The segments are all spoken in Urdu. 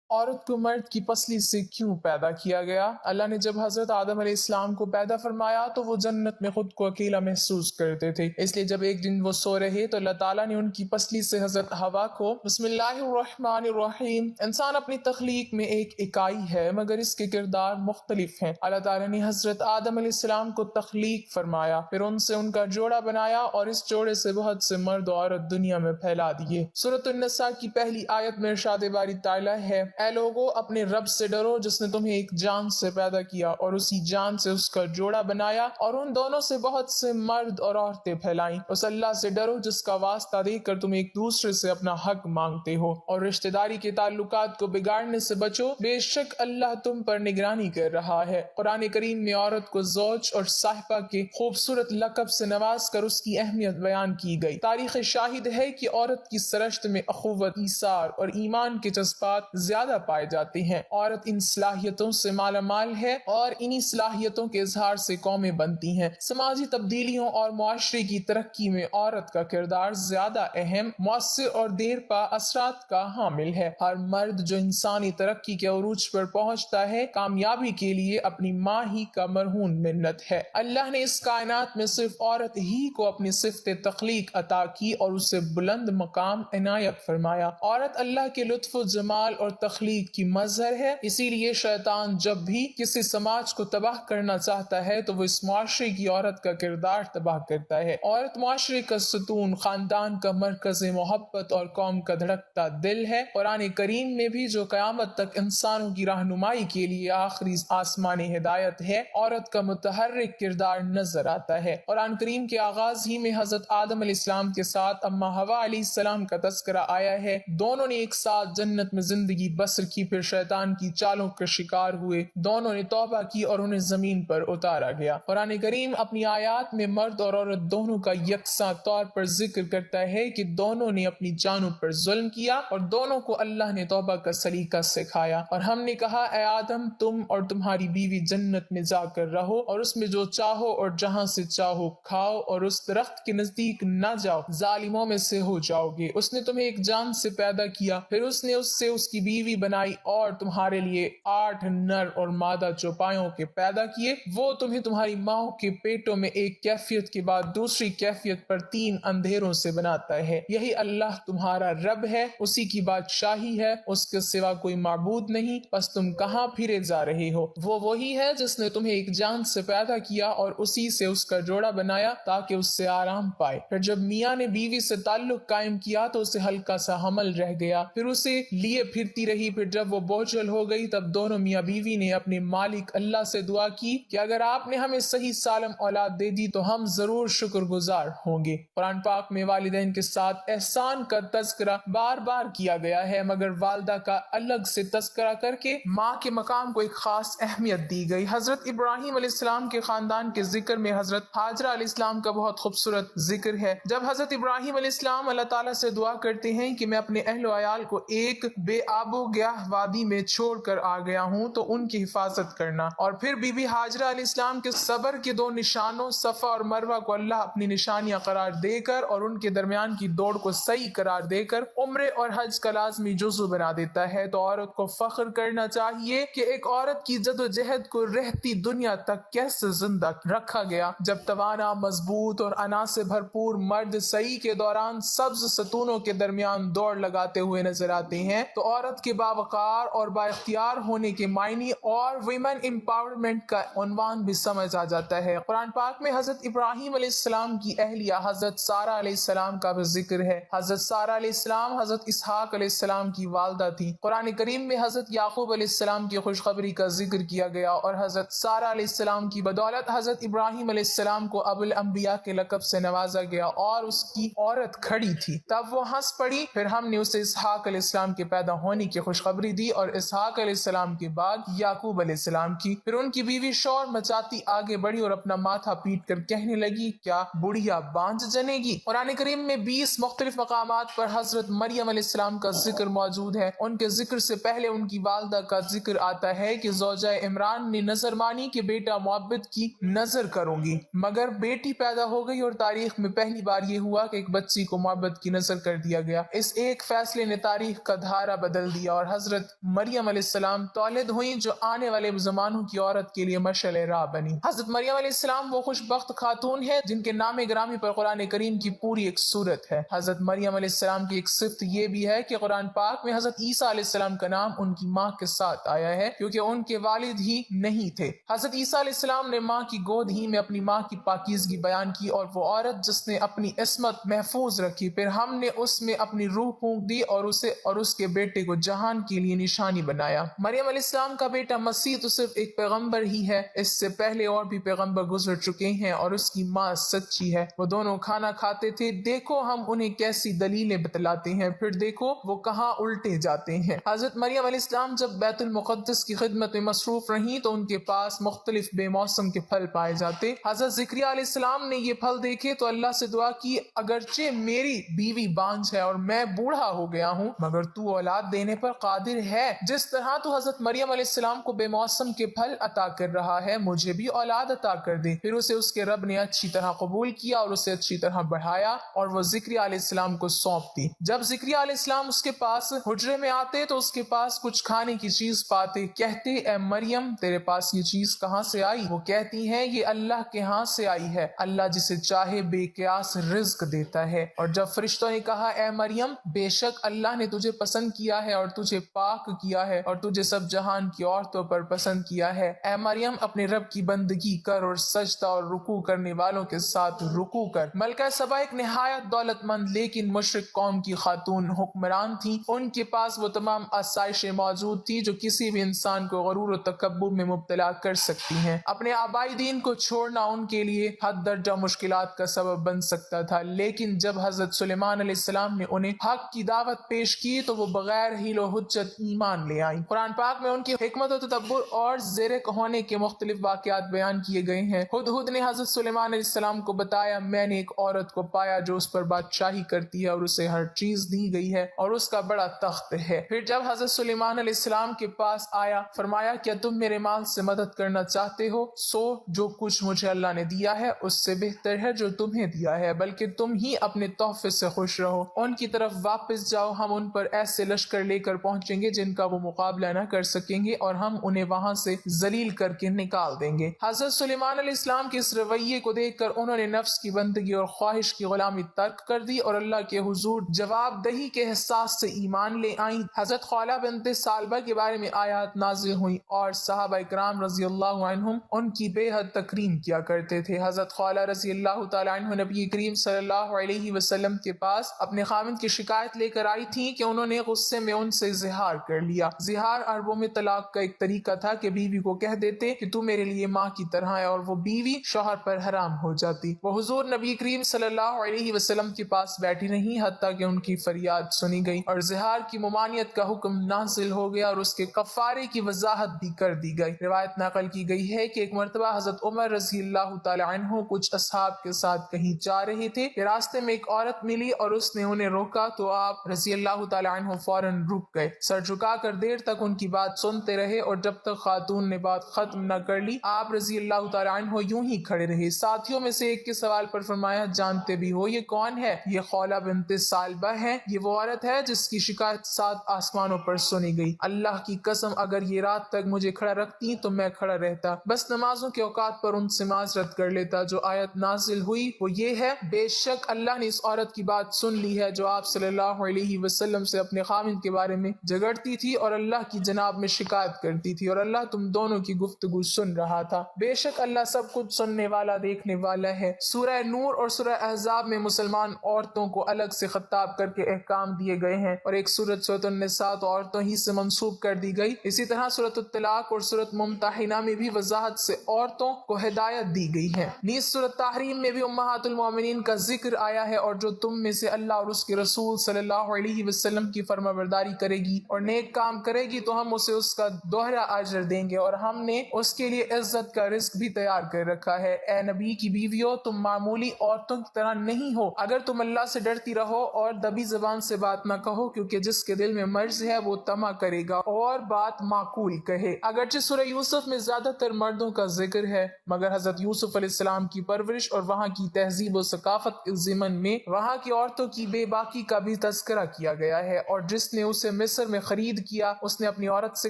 عورت کو مرد کی پسلی سے کیوں پیدا کیا گیا؟ اللہ نے جب حضرت آدم علیہ السلام کو پیدا فرمایا تو وہ جنت میں خود کو اکیلا محسوس کرتے تھے، اس لیے جب ایک دن وہ سو رہے تو اللہ تعالیٰ نے ان کی پسلی سے حضرت حوا کو بسم اللہ الرحمن الرحیم۔ انسان اپنی تخلیق میں ایک اکائی ہے مگر اس کے کردار مختلف ہیں۔ اللہ تعالیٰ نے حضرت آدم علیہ السلام کو تخلیق فرمایا، پھر ان سے ان کا جوڑا بنایا اور اس جوڑے سے بہت سے مرد و عورت دنیا میں پھیلا دیے۔ سورۃ النساء کی پہلی آیت میں ارشاد باری تعالیٰ ہے، اے لوگو اپنے رب سے ڈرو جس نے تمہیں ایک جان سے پیدا کیا اور اسی جان سے اس کا جوڑا بنایا اور ان دونوں سے بہت سے مرد اور عورتیں پھیلائیں۔ اس اللہ سے ڈرو جس کا واسطہ دے کر تم ایک دوسرے سے اپنا حق مانگتے ہو اور رشتہ داری کے تعلقات کو بگاڑنے سے بچو، بے شک اللہ تم پر نگرانی کر رہا ہے۔ قرآن کریم میں عورت کو زوج اور صاحبہ کے خوبصورت لقب سے نواز کر اس کی اہمیت بیان کی گئی۔ تاریخ شاہد ہے کہ عورت کی سرشت میں اخوت، ایثار اور ایمان کے جذبات زیادہ پائے جاتے ہیں۔ عورت ان صلاحیتوں سے مالا مال ہے اور انہی صلاحیتوں کے اظہار سے قومیں بنتی ہیں۔ سماجی تبدیلیوں اور معاشرے کی ترقی میں عورت کا کردار زیادہ اہم، مؤثر اور دیر پا اثرات کا حامل ہے۔ ہر مرد جو انسانی ترقی کے عروج پر پہنچتا ہے، کامیابی کے لیے اپنی ماں ہی کا مرہون منت ہے۔ اللہ نے اس کائنات میں صرف عورت ہی کو اپنی صفت تخلیق عطا کی اور اسے بلند مقام عنایت فرمایا۔ عورت اللہ کے لطف و جمال اور تخلیق کی مظہر ہے، اسی لیے شیطان جب بھی کسی سماج کو تباہ کرنا چاہتا ہے تو وہ اس معاشرے کی عورت کا کردار تباہ کرتا ہے۔ عورت معاشرے کا ستون، خاندان کا مرکز محبت اور قوم کا دھڑکتا دل ہے۔ قرآن کریم میں بھی جو قیامت تک انسانوں کی رہنمائی کے لیے آخری آسمانی ہدایت ہے، عورت کا متحرک کردار نظر آتا ہے۔ قرآن کریم کے آغاز ہی میں حضرت آدم علیہ السلام کے ساتھ اما حوا علیہ السلام کا تذکرہ آیا ہے۔ دونوں نے ایک ساتھ جنت میں زندگی بسر کی، پھر شیطان کی چالوں کا شکار ہوئے، دونوں نے توبہ کی اور انہیں زمین پر اتارا گیا۔ قرآن کریم اپنی آیات میں مرد اور عورت دونوں کا یکساں طور پر ذکر کرتا ہے کہ دونوں نے اپنی جانوں پر ظلم کیا اور دونوں کو اللہ نے توبہ کا سلیقہ سکھایا، اور ہم نے کہا اے آدم تم اور تمہاری بیوی جنت میں جا کر رہو اور اس میں جو چاہو اور جہاں سے چاہو کھاؤ اور اس درخت کے نزدیک نہ جاؤ، ظالموں میں سے ہو جاؤ گے۔ اس نے تمہیں ایک جان سے پیدا کیا، پھر اس نے اس سے اس کی بیوی بنائی اور تمہارے لیے 8 نر اور مادہ چوپایوں کے پیدا کیے۔ وہ تمہیں تمہاری ماں کے پیٹوں میں ایک کیفیت کے بعد دوسری کیفیت پر 3 اندھیروں سے بناتا ہے۔ یہی اللہ تمہارا رب ہے، اسی کی بادشاہی ہے، اس کے سوا کوئی معبود نہیں، پس تم کہاں پھرے جا رہے ہو؟ وہ وہی ہے جس نے تمہیں ایک جان سے پیدا کیا اور اسی سے اس کا جوڑا بنایا تاکہ اس سے آرام پائے۔ پھر جب میاں نے بیوی سے تعلق قائم کیا تو اسے ہلکا سا حمل رہ گیا، پھر اسے لیے پھرتی رہی، پھر جب وہ بوجھل ہو گئی تب دونوں میاں بیوی نے اپنے مالک اللہ سے دعا کی کہ اگر آپ نے ہمیں صحیح سالم اولاد دے دی تو ہم ضرور شکر گزار ہوں گے۔ قرآن پاک میں والدین کے ساتھ احسان کا تذکرہ بار بار کیا گیا ہے، مگر والدہ کا الگ سے تذکرہ کر کے ماں کے مقام کو ایک خاص اہمیت دی گئی۔ حضرت ابراہیم علیہ السلام کے خاندان کے ذکر میں حضرت ہاجرہ علیہ السلام کا بہت خوبصورت ذکر ہے۔ جب حضرت ابراہیم علیہ السلام اللہ تعالیٰ سے دعا کرتے ہیں کہ میں اپنے اہل و عیال کو ایک بے آب و گیاہ وادی میں چھوڑ کر آ گیا ہوں تو ان کی حفاظت کرنا، اور پھر بی بی ہاجرہ علیہ السلام کے صبر کے 2 نشانوں صفا اور مروہ کو اللہ اپنی نشانیاں قرار دے کر اور ان کے درمیان کی دوڑ کو صحیح قرار دے کر عمرے اور حج کا لازمی جزو بنا دیتا ہے، تو عورت کو فخر کرنا چاہیے کہ ایک عورت کی جد و جہد کو رہتی دنیا تک کیسے زندہ رکھا گیا۔ جب توانا، مضبوط اور انا سے بھرپور مرد سعی کے دوران سبز ستونوں کے درمیان دوڑ لگاتے ہوئے نظر آتے ہیں تو عورت کے باوقار اور با اختیار ہونے کے معنی اور ویمن امپاورمنٹ کا عنوان بھی سمجھ آ جاتا ہے۔ قرآن پاک میں حضرت ابراہیم علیہ السلام کی اہلیہ حضرت سارہ علیہ السلام کا بھی ذکر ہے۔ حضرت سارہ علیہ السلام حضرت اسحاق علیہ السلام کی والدہ تھی۔ قرآن کریم میں حضرت یعقوب علیہ السلام کی خوشخبری کا ذکر کیا گیا اور حضرت سارہ علیہ السلام کی بدولت حضرت ابراہیم علیہ السلام کو ابو الانبیاء کے لقب سے نوازا گیا اور اس کی عورت کھڑی تھی، تب وہ ہنس پڑی، پھر ہم نے اسے اسحاق علیہ السلام کے پیدا ہونے کی خوشخبری دی اور اسحاق علیہ السلام کے بعد یعقوب علیہ السلام کی۔ پھر ان کی بیوی شور مچاتی آگے بڑھی اور اپنا ماتھا پیٹ کر کہنے لگی کیا بڑھیا بانجھ جنے گی؟ قرآن کریم میں 20 مختلف مقامات پر حضرت مریم علیہ السلام کا ذکر موجود ہے۔ ان کے ذکر سے پہلے ان کی والدہ کا ذکر آتا ہے کہ زوجہ عمران نے نظر مانی کہ بیٹا معبد کی نظر کروں گی، مگر بیٹی پیدا ہو گئی اور تاریخ میں پہلی بار یہ ہوا کہ ایک بچی کو معبد کی نظر کر دیا گیا۔ اس ایک فیصلے نے تاریخ کا دھارا بدل دیا اور حضرت مریم علیہ السلام تولد ہوئیں جو آنے والے زمانوں کی عورت کے لیے مشعل راہ بنی۔ حضرت مریم علیہ السلام وہ خوش بخت خاتون ہے جن کے نام گرامی پر قرآن کریم کی پوری ایک سورت ہے۔ حضرت مریم علیہ السلام کی ایک صفت یہ بھی ہے کہ قرآن پاک میں حضرت عیسیٰ علیہ السلام کا نام ان کی ماں کے ساتھ آیا ہے کیونکہ ان کے والد ہی نہیں تھے۔ حضرت عیسیٰ علیہ السلام نے ماں کی گود ہی میں اپنی ماں کی پاکیزگی بیان کی اور وہ عورت جس نے اپنی عصمت محفوظ رکھی، پھر ہم نے اس میں اپنی روح پھونک دی اور اسے اور اس کے بیٹے کو جہان کے لیے نشانی بنایا۔ مریم علیہ السلام کا بیٹا مسیح تو صرف ایک پیغمبر ہی ہے، اس سے پہلے اور بھی پیغمبر گزر چکے ہیں، اور اس کی ماں سچی ہے، وہ دونوں کھانا کھاتے تھے۔ دیکھو ہم انہیں کیسی دلیلیں بتلاتے ہیں، پھر دیکھو وہ کہاں الٹے جاتے ہیں۔ حضرت مریم علیہ السلام جب بیت المقدس کی خدمت میں مصروف رہیں تو ان کے پاس مختلف بے موسم کے پھل پائے جاتے۔ حضرت زکریا علیہ السلام نے یہ پھل دیکھے تو اللہ سے دعا کی، اگرچہ میری بیوی بانجھ ہے اور میں بوڑھا ہو گیا ہوں، مگر تو اولاد دینے پر قادر ہے۔ جس طرح تو حضرت مریم علیہ السلام کو بے موسم کے پھل عطا کر رہا ہے، مجھے بھی اولاد عطا کر دے۔ پھر اسے اس کے رب نے اچھی طرح قبول کیا اور اسے اچھی طرح بڑھایا اور وہ زکریا علیہ السلام کو سونپ دی۔ جب زکریا علیہ السلام اس کے پاس حجرے میں آتے تو اس کے پاس کچھ کھانے کی چیز پاتے، کہتے اے مریم تیرے پاس یہ چیز کہاں سے آئی؟ وہ کہتی ہیں یہ اللہ کے ہاں سے آئی ہے، اللہ جسے چاہے بے قیاس رزق دیتا ہے۔ اور جب فرشتوں نے کہا اے مریم بے شک اللہ نے تجھے پسند کیا ہے اور تجھے پاک کیا ہے اور تجھے سب جہان کی عورتوں پر پسند کیا ہے، اے مریم اپنے رب کی بندگی کر اور سجدہ اور رکوع کرنے والوں کے ساتھ رکوع کر۔ ملکہ سبا ایک نہایت دولت مند لیکن مشرک قوم کی خاتون حکمران تھی، ان کے پاس وہ تمام آسائشیں موجود تھی جو کسی بھی انسان کو غرور و تکبر میں مبتلا کر سکتی ہیں۔ اپنے آبائی دین کو چھوڑنا ان کے لیے حد درجہ مشکلات کا سبب بن سکتا تھا، لیکن جب حضرت سلیمان علیہ السلام نے انہیں حق کی دعوت پیش کی تو وہ بغیر حیل و حجت ایمان لے آئیں۔ قرآن پاک میں ان کی حکمت و تدبر اور زیرک ہونے کے مختلف واقعات بیان کیے گئے ہیں۔ ہدہد نے حضرت سلیمان علیہ السلام کو بتایا میں نے ایک عورت کو پایا جو اس پر بادشاہی کرتی ہے اور اسے ہر چیز دی گئی ہے اور اس کا بڑا تخت ہے۔ پھر جب حضرت سلیمان علیہ السلام کے پاس آیا فرمایا کیا تم میرے مال سے مدد کرنا چاہتے ہو؟ سو جو کچھ مجھے اللہ نے دیا ہے اس سے بہتر ہے جو تمہیں دیا ہے، بلکہ تم ہی اپنے تحفے سے خوش رہو۔ ان کی طرف واپس جاؤ، ہم ان پر ایسے لشکر لے کر پہنچیں گے جن کا وہ مقابلہ نہ کر سکیں گے اور ہم انہیں وہاں سے ذلیل کر کے نکال دیں گے۔ حضرت سلیمان علیہ السلام کے اس رویے کو دیکھ کر انہوں نے نفس کی بندگی اور خواہش کی غلامی ترک کر دی اور اللہ کے حضور جواب دہی کے احساس سے ایمان لے آئیں۔ حضرت خولہ بنت ثعلبہ کے بارے میں آیات نازل ہوئیں اور صحابہ اکرام رضی اللہ عنہم ان کی بے حد تکریم کیا کرتے تھے۔ حضرت خولہ رضی اللہ تعالی عنہ نبی کریم صلی اللہ علیہ وسلم کے پاس اپنے خاوند کی شکایت لے کر آئی تھیں کہ انہوں نے غصے میں ان سے زہار کر لیا۔ زہار عربوں میں طلاق کا ایک طریقہ تھا کہ بیوی کو کہہ دیتے کہ تو میرے لیے ماں کی طرح ہے اور وہ بیوی شوہر پر حرام ہو جاتی۔ وہ حضور نبی کریم صلی اللہ علیہ وسلم کے پاس بیٹھی نہیں حتیٰ کہ ان کی فریاد سنی گئی اور زہار کی ممانعت کا حکم نازل ہو گیا اور اس کے کفارے کی وضاحت بھی کر دی گئی۔ روایت نقل کی گئی ہے کہ ایک مرتبہ حضرت عمر رضی اللہ تعالی عنہ کچھ اصحاب کے ساتھ کہیں جا رہے تھے کہ راستے میں ایک عورت ملی اور اس نے انہیں روکا تو آپ رضی اللہ تعالی عنہ فوراً رک گئے، سر جھکا کر دیر تک ان کی بات سنتے رہے اور جب تک خاتون نے بات ختم نہ کر لی آپ رضی اللہ تعالی عنہ یوں ہی کھڑے رہے۔ ساتھیوں میں سے ایک کے سوال پر فرمایا جانتے بھی ہو یہ کون ہے؟ یہ خولہ بنت ثعلبہ ہے، یہ وہ عورت ہے جس کی شکایت 7 آسمانوں پر سنی گئی۔ اللہ کی قسم اگر یہ رات تک مجھے کھڑا رکھتی تو میں کھڑا رہتا، بس نمازوں کے اوقات پر ان سے معذرت کر لیتا۔ جو آیت نازل ہوئی وہ یہ ہے بے شک اللہ نے اس عورت کی بات سن لی ہے جو آپ صلی اللہ علیہ وسلم سے اپنے خاوند کے بارے میں جھگڑتی تھی اور اللہ کی جناب میں شکایت کرتی تھی اور اللہ تم دونوں کی گفتگو سن رہا تھا، بے شک اللہ سب کچھ سننے والا دیکھنے والا ہے۔ سورہ نور اور سورہ احزاب میں مسلمان عورتوں کو الگ سے خطاب کر کے احکام دیے گئے ہیں اور ایک سورۃ سورۃ النساء تو عورتوں ہی سے منسوب کر دی گئی۔ اسی طرح سورۃ الطلاق اور سورۃ ممتحنہ میں بھی وضاحت سے عورتوں کو ہدایت دی گئی ہے۔ نیز سورۃ تحریم میں بھی امہات المومنین کا ذکر آیا ہے اور جو تم میں سے اللہ اور اس کے رسول صلی اللہ علیہ وسلم کی فرما برداری کرے گی اور نیک کام کرے گی تو ہم اسے اس کا دوہرا اجر دیں گے اور ہم نے اس کے لیے عزت کا رزق بھی تیار کر رکھا ہے۔ اے نبی کی بیویوں تم معمولی عورتوں کی طرح نہیں ہو، اگر تم اللہ سے ڈرتی رہو اور دبی زبان سے بات نہ کہو کیونکہ جس کے دل میں مرض ہے وہ طمع کرے گا اور بات معقول کہے۔ اگرچہ سورہ یوسف میں زیادہ تر مردوں کا ذکر ہے مگر حضرت یوسف علیہ السلام کی پرورش اور وہاں کی تہذیب و ثقافت کے ضمن میں وہاں کی عورتوں کی بے باکی کا بھی تذکرہ کیا گیا ہے اور جس نے اسے مصر مصر میں خرید کیا۔ اس نے اپنی عورت سے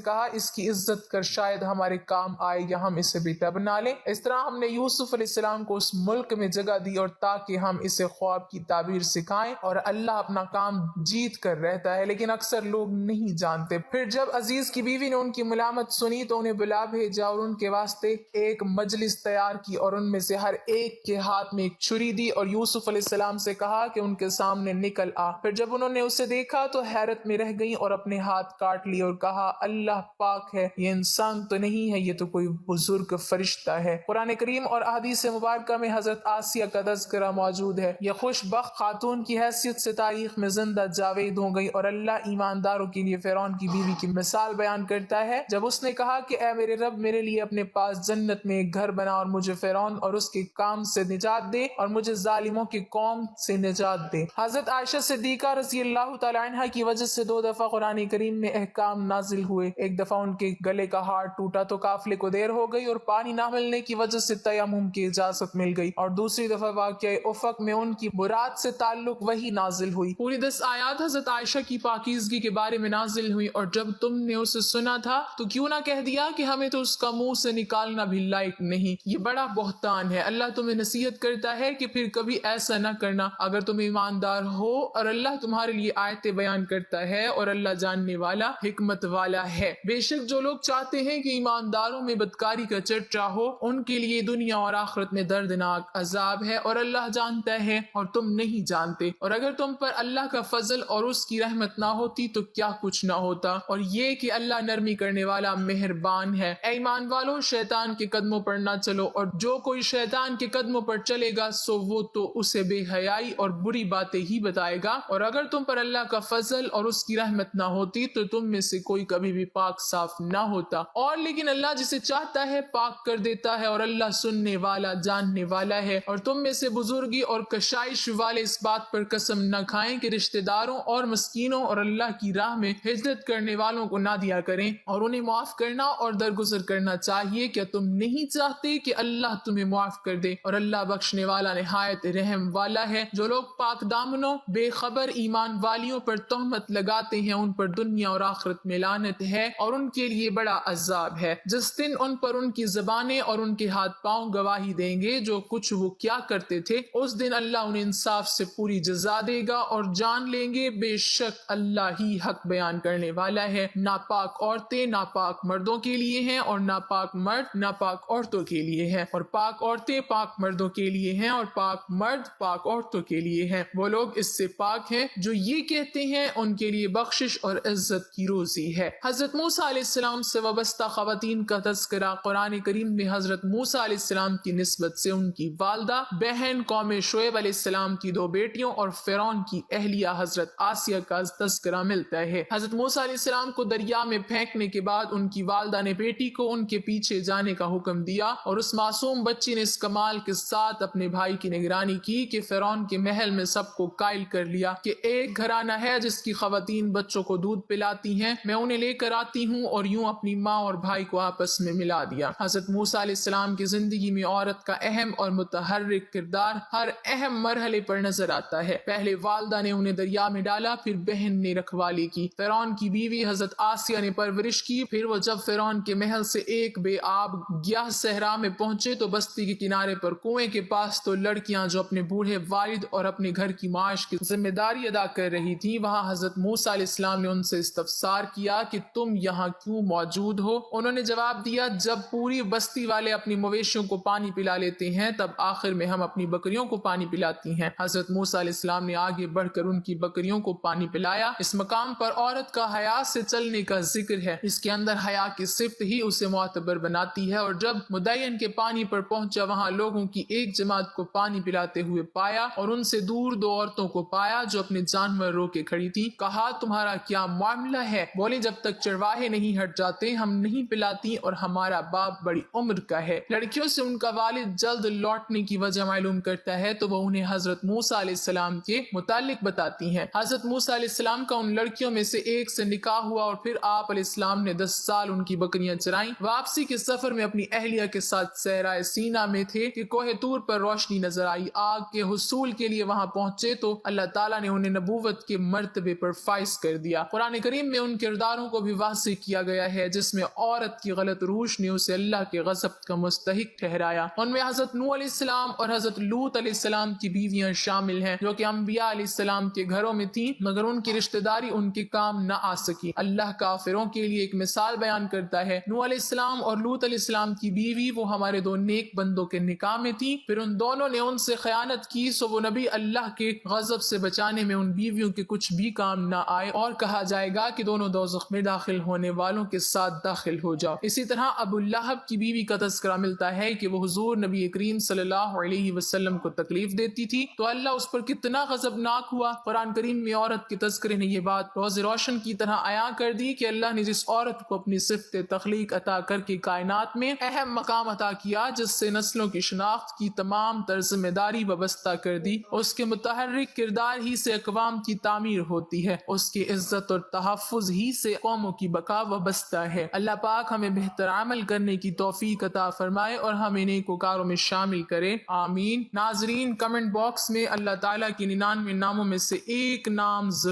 کہا اس کی عزت کر، شاید ہمارے کام آئے یا ہم اسے بیٹا بنا لیں۔ اس طرح ہم نے یوسف علیہ السلام کو اس ملک میں جگہ دی اور تاکہ ہم اسے خواب کی تعبیر سکھائیں، اور اللہ اپنا کام جیت کر رہتا ہے لیکن اکثر لوگ نہیں جانتے۔ پھر جب عزیز کی بیوی نے ان کی ملامت سنی تو انہیں بلا بھیجا اور ان کے واسطے ایک مجلس تیار کی اور ان میں سے ہر ایک کے ہاتھ میں ایک چھری دی اور یوسف علیہ السلام سے کہا کہ ان کے سامنے نکل آ۔ پھر جب انہوں نے اسے دیکھا تو حیرت میں رہ گئیں اور اپنے ہاتھ کاٹ لیے اور کہا اللہ پاک ہے، یہ انسان تو نہیں ہے، یہ تو کوئی بزرگ فرشتہ ہے۔ قرآن کریم اور احادیث مبارکہ میں حضرت آسیہ کا تذکرہ موجود ہے۔ یہ خوش بخت خاتون کی حیثیت سے تاریخ میں زندہ جاوید ہو گئی، اور اللہ ایمانداروں کے لیے فرعون کی بیوی کی مثال بیان کرتا ہے جب اس نے کہا کہ اے میرے رب، میرے لیے اپنے پاس جنت میں ایک گھر بنا اور مجھے فرعون اور اس کے کام سے نجات دے اور مجھے ظالموں کی قوم سے نجات دے۔ حضرت عائشہ صدیقہ رضی اللہ تعالی عنہ کی وجہ سے 2 دفعہ قرآن کریم میں احکام نازل ہوئے۔ ایک دفعہ ان کے گلے کا ہار ٹوٹا تو قافلے کو دیر ہو گئی اور پانی نہ ملنے کی وجہ سے تیمم کی اجازت مل گئی، اور دوسری دفعہ واقعہ افق میں ان کی مراد سے تعلق وہی نازل ہوئی۔ پوری 10 آیات حضرت عائشہ کی پاکیزگی کے بارے میں نازل ہوئی، اور جب تم نے اسے سنا تھا تو کیوں نہ کہہ دیا کہ ہمیں تو اس کا منہ سے نکالنا بھی لائق نہیں۔ یہ بڑا بہتان ہے۔ اللہ تمہیں نصیحت کرتا ہے کہ پھر کبھی ایسا نہ کرنا اگر تم ایماندار ہو، اور اللہ تمہارے لیے آیتیں بیان کرتا ہے اور اللہ جاننے والا حکمت والا ہے۔ بے شک جو لوگ چاہتے ہیں کہ ایمانداروں میں بدکاری کا چرچا ہو، ان کے لیے دنیا اور آخرت میں دردناک عذاب ہے، اور اللہ جانتا ہے اور تم نہیں جانتے۔ اور اگر تم پر اللہ کا فضل اور اس کی رحمت نہ ہوتی تو کیا کچھ نہ ہوتا، اور یہ کہ اللہ نرمی کرنے والا مہربان ہے۔ اے ایمان والو، شیطان کے قدموں پر نہ چلو، اور جو کوئی شیطان کے قدموں پر چلے گا سو وہ تو اسے بے حیائی اور بری باتیں ہی بتائے گا، اور اگر تم پر اللہ کا فضل اور اس کی رحمت نہ ہوتی تو تم میں سے کوئی کبھی بھی پاک صاف نہ ہوتا، اور لیکن اللہ جسے چاہتا ہے پاک کر دیتا ہے، اور اللہ سننے والا جاننے والا ہے۔ اور تم میں سے بزرگی اور کشائش والے اس بات پر قسم نہ کھائیں کہ رشتہ داروں اور مسکینوں اور اللہ کی راہ میں ہجرت کرنے والوں کو نہ دیا کریں، اور انہیں معاف کرنا اور درگزر کرنا چاہیے۔ کیا تم نہیں چاہتے کہ اللہ تمہیں معاف کر دے؟ اور اللہ بخشنے والا نہایت رحم والا ہے۔ جو لوگ پاک دامنوں بے خبر ایمان والیوں پر تہمت لگاتے ہیں، ان پر دنیا اور آخرت میں لعنت ہے اور ان کے لیے بڑا عذاب ہے۔ جس دن ان پر ان کی زبانیں اور ان کے ہاتھ پاؤں گواہی دیں گے جو کچھ وہ کیا کرتے تھے، اس دن اللہ انہیں انصاف سے پوری جزا دے گا، اور جان لیں گے بے شک اللہ ہی حق بیان کرنے والا ہے۔ ناپاک عورتیں ناپاک مردوں کے لیے ہیں، اور ناپاک مرد ناپاک عورتوں کے لیے ہیں، اور پاک عورتیں پاک مردوں کے لیے ہیں، اور پاک مرد پاک عورتوں کے لیے ہیں۔ وہ لوگ اس سے پاک ہیں جو یہ کہتے ہیں، ان کے لیے بخشش اور عزت کی روزی ہے۔ حضرت موسیٰ علیہ السلام سے وابستہ خواتین کا تذکرہ قرآن کریم میں حضرت موسیٰ علیہ السلام کی نسبت سے ان کی والدہ، بہن قوم شعیب علیہ السلام کی 2 بیٹیوں اور فرعون کی اہلیہ حضرت آسیہ کا تذکرہ ملتا ہے۔ حضرت موسیٰ علیہ السلام کو دریا میں پھینکنے کے بعد ان کی والدہ نے بیٹی کو ان کے پیچھے جانے کا حکم دیا، اور اس معصوم بچی نے اس کمال کے ساتھ اپنے بھائی کی نگرانی کی کہ فرعون کے محل میں سب کو قائل کر لیا کہ ایک گھرانہ ہے جس کی خواتین بچوں کو دودھ پلاتی ہیں، میں انہیں لے کر آتی ہوں، اور یوں اپنی ماں اور بھائی کو آپس میں ملا دیا۔ حضرت موسیٰ علیہ السلام کی زندگی میں عورت کا اہم اور متحرک کردار ہر اہم مرحلے پر نظر آتا ہے۔ پہلے والدہ نے انہیں دریا میں ڈالا، پھر بہن نے رکھوالی کی، فرعون کی بیوی حضرت آسیہ نے پرورش کی، پھر وہ جب فرعون کے محل سے ایک بے آب گیاہ صحرا میں پہنچے تو بستی کے کنارے پر کنویں کے پاس تو لڑکیاں جو اپنے بوڑھے والد اور اپنے گھر کی معاش کی ذمہ داری ادا کر رہی تھی، وہاں حضرت موسیٰ علیہ السلام نے ان سے استفسار کیا کہ تم یہاں کیوں موجود ہو؟ انہوں نے جواب دیا، جب پوری بستی والے اپنی مویشیوں کو پانی پلا لیتے ہیں تب آخر میں ہم اپنی بکریوں کو پانی پلاتی ہیں۔ حضرت موسیٰ علیہ السلام نے آگے بڑھ کر ان کی بکریوں کو پانی پلایا۔ اس مقام پر عورت کا حیا سے چلنے کا ذکر ہے، اس کے اندر حیا کی صفت ہی اسے معتبر بناتی ہے۔ اور جب مدین کے پانی پر پہنچا، وہاں لوگوں کی ایک جماعت کو پانی پلاتے ہوئے پایا، اور ان سے دور 2 عورتوں کو پایا جو اپنے جانور رو کے کھڑی تھی۔ کہا تمہارا کیا معاملہ ہے؟ بولی جب تک چرواہے نہیں ہٹ جاتے ہم نہیں پلاتی، اور ہمارا باپ بڑی عمر کا ہے۔ لڑکیوں سے ان کا والد جلد لوٹنے کی وجہ معلوم کرتا ہے تو وہ انہیں حضرت موسیٰ علیہ السلام کے متعلق بتاتی ہیں۔ حضرت موسیٰ علیہ السلام کا ان لڑکیوں میں سے ایک سے نکاح ہوا، اور پھر آپ علیہ السلام نے 10 سال ان کی بکریاں چرائیں۔ واپسی کے سفر میں اپنی اہلیہ کے ساتھ صحرائے سینا میں تھے کہ کوہ طور پر روشنی نظر آئی۔ آگ کے حصول کے لیے وہاں پہنچے تو اللہ تعالیٰ نے انہیں نبوت کے مرتبے پر فائز کر دیا۔ قرآن کریم میں ان کرداروں کو بھی واضح کیا گیا ہے جس میں عورت کی غلط روشنی اسے اللہ کے غضب کا مستحق ٹھہرایا۔ ان میں حضرت نوح علیہ السلام اور حضرت لوط علیہ السلام کی بیویاں شامل ہیں جو کہ انبیاء علیہ السلام کے گھروں میں تھیں مگر ان کی رشتہ داری ان کے کام نہ آ سکی۔ اللہ کافروں کے لیے ایک مثال بیان کرتا ہے۔ نوح علیہ السلام اور لوط علیہ السلام کی بیوی وہ ہمارے دو نیک بندوں کے نکاح میں تھی، پھر ان دونوں نے ان سے خیانت کی، سو وہ نبی اللہ کے غضب سے بچانے میں ان بیویوں کے کچھ بھی کام نہ آئے اور کہا جائے گا کہ دونوں دوزخ میں داخل ہونے والوں کے ساتھ داخل ہو جاؤ۔ اسی طرح ابو لہب کی بیوی کا تذکرہ ملتا ہے کہ وہ حضور نبی کریم صلی اللہ علیہ وسلم کو تکلیف دیتی تھی تو اللہ اس پر کتنا غضبناک ہوا۔ قرآن کریم میں عورت کے تذکرے نے یہ بات روز روشن کی طرح عیاں کر دی کہ اللہ نے جس عورت کو اپنی صفت تخلیق عطا کر کے کائنات میں اہم مقام عطا کیا جس سے نسلوں کی شناخت کی تمام تر ذمہ داری وابستہ کر دی، اس کے متحرک کردار ہی سے اقوام کی تعمیر ہوتی ہے، اس کی عزت اور تحفظ ہی سے قوموں کی بقا وابستہ ہے۔ اللہ پاک ہمیں بہتر عمل کرنے کی توفیق عطا فرمائے اور ہمیں نیکوکاروں میں شامل کرے، آمین۔ ناظرین، کمنٹ باکس میں اللہ تعالیٰ کی 99 ناموں میں سے ایک نام ضرور